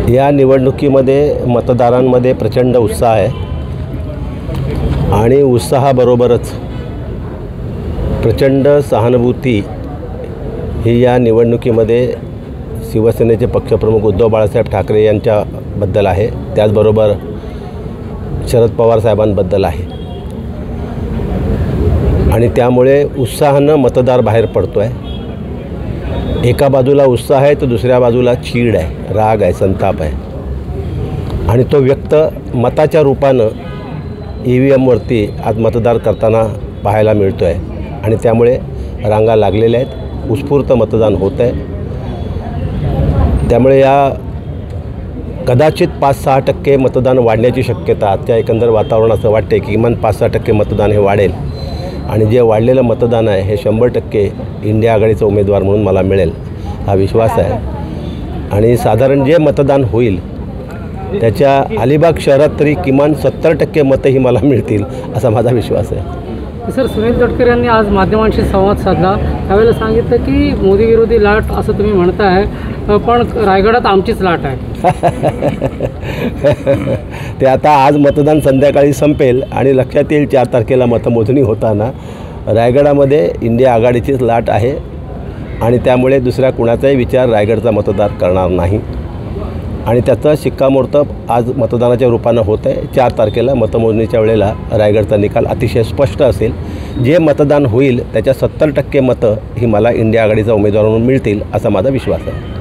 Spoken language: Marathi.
या निवडणुकीमध्ये मतदारांमध्ये प्रचंड उत्साह आहे आणि उत्साहाबरोबरच प्रचंड सहानुभूती ही या निवडणुकीमध्ये शिवसेनेचे पक्षप्रमुख उद्धव बाळासाहेब ठाकरे यांच्याबद्दल आहे, त्याचबरोबर शरद पवार साहेबांबद्दल आहे आणि त्यामुळे उत्साहानं मतदार बाहेर पडतो आहे। एका बाजूला उत्साह आहे तर दुसऱ्या बाजूला चीड आहे, राग आहे, संताप आहे आणि तो व्यक्त मताच्या रूपानं EVMवरती आज मतदार करताना पाहायला मिळतो आहे आणि त्यामुळे रांगा लागलेल्या आहेत, उत्स्फूर्त मतदान होत आहे। त्यामुळे या कदाचित 5-6% मतदान वाढण्याची शक्यता आजच्या एकंदर वातावरण असं वाटते की किमान 5-6% मतदान हे वाढेल आणि जे वाढलेलं मतदान आहे हे 100% इंडिया आघाडीचा उमेदवार म्हणून मला मिळेल हा विश्वास आहे आणि साधारण जे मतदान होईल त्याच्या अलिबाग शहरात तरी किमान 70% मतंही मला मिळतील असा माझा विश्वास आहे। सर, सुनील तटकरे यांनी आज माध्यमांशी संवाद साधला, त्यावेळेला सांगितलं की मोदी विरोधी लाट असं तुम्ही म्हणताय, पण रायगडात आमचीच लाट आहे। ते आता आज मतदान संध्याकाळी संपेल आणि लक्षात येईल 4 तारखेला मतमोजणी होताना रायगडामध्ये इंडिया आघाडीचीच लाट आहे आणि त्यामुळे दुसऱ्या कुणाचाही विचार रायगडचा मतदार करणार नाही आणि त्याचं शिक्कामोर्तब आज मतदानाच्या रूपानं होत आहे। 4 तारखेला मतमोजणीच्या वेळेला रायगडचा निकाल अतिशय स्पष्ट असेल। जे मतदान होईल त्याच्या 70% मतं ही मला इंडिया आघाडीचा उमेदवार म्हणून मिळतील असा माझा विश्वास आहे।